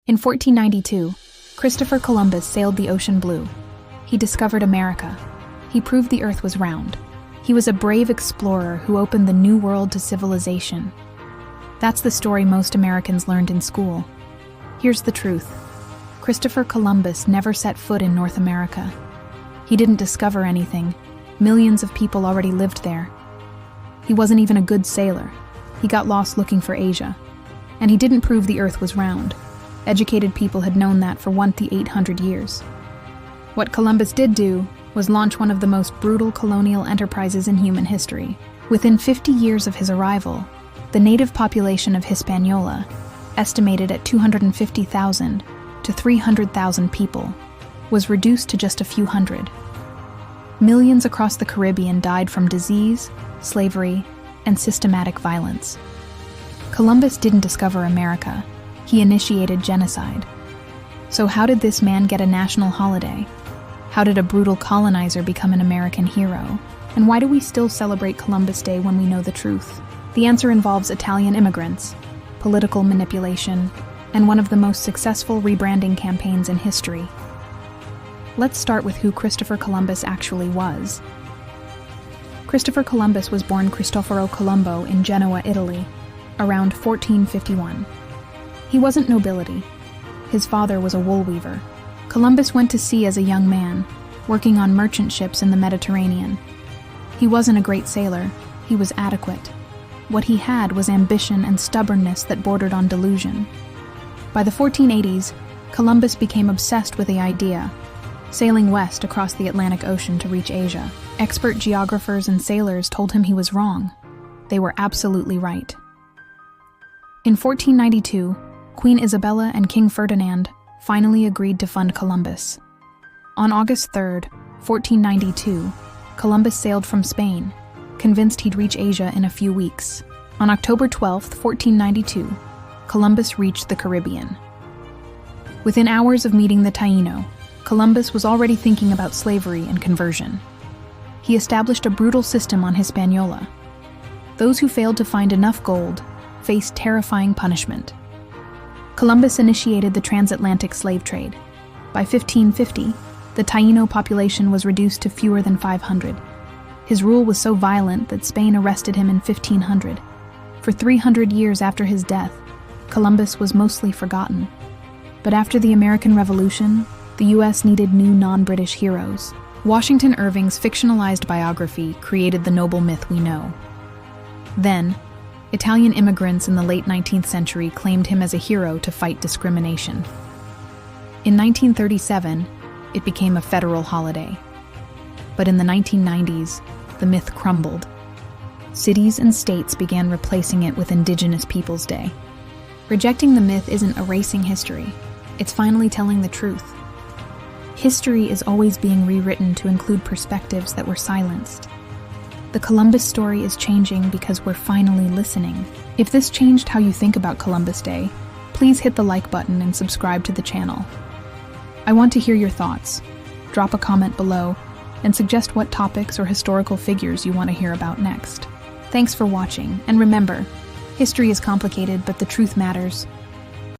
In 1492, Christopher Columbus sailed the ocean blue. He discovered America. He proved the earth was round. He was a brave explorer who opened the new world to civilization. That's the story most Americans learned in school. Here's the truth. Christopher Columbus never set foot in North America. He didn't discover anything. Millions of people already lived there. He wasn't even a good sailor. He got lost looking for Asia. And he didn't prove the earth was round. Educated people had known that for 800 years. What Columbus did do was launch one of the most brutal colonial enterprises in human history. Within 50 years of his arrival, the native population of Hispaniola, estimated at 250,000 to 300,000 people, was reduced to just a few hundred. Millions across the Caribbean died from disease, slavery, and systematic violence. Columbus didn't discover America. He initiated genocide. So how did this man get a national holiday? How did a brutal colonizer become an American hero? And why do we still celebrate Columbus Day when we know the truth? The answer involves Italian immigrants, political manipulation, and one of the most successful rebranding campaigns in history. Let's start with who Christopher Columbus actually was. Christopher Columbus was born Cristoforo Colombo in Genoa, Italy, around 1451. He wasn't nobility. His father was a wool weaver. Columbus went to sea as a young man, working on merchant ships in the Mediterranean. He wasn't a great sailor. He was adequate. What he had was ambition and stubbornness that bordered on delusion. By the 1480s, Columbus became obsessed with the idea, sailing west across the Atlantic Ocean to reach Asia. Expert geographers and sailors told him he was wrong. They were absolutely right. In 1492, Queen Isabella and King Ferdinand finally agreed to fund Columbus. On August 3, 1492, Columbus sailed from Spain, convinced he'd reach Asia in a few weeks. On October 12, 1492, Columbus reached the Caribbean. Within hours of meeting the Taino, Columbus was already thinking about slavery and conversion. He established a brutal system on Hispaniola. Those who failed to find enough gold faced terrifying punishment. Columbus initiated the transatlantic slave trade. By 1550, the Taino population was reduced to fewer than 500. His rule was so violent that Spain arrested him in 1500. For 300 years after his death, Columbus was mostly forgotten. But after the American Revolution, the U.S. needed new non-British heroes. Washington Irving's fictionalized biography created the noble myth we know. Then, Italian immigrants in the late 19th century claimed him as a hero to fight discrimination. In 1937, it became a federal holiday. But in the 1990s, the myth crumbled. Cities and states began replacing it with Indigenous Peoples Day. Rejecting the myth isn't erasing history. It's finally telling the truth. History is always being rewritten to include perspectives that were silenced. The Columbus story is changing because we're finally listening. If this changed how you think about Columbus Day, please hit the like button and subscribe to the channel. I want to hear your thoughts. Drop a comment below and suggest what topics or historical figures you want to hear about next. Thanks for watching, and remember, history is complicated, but the truth matters.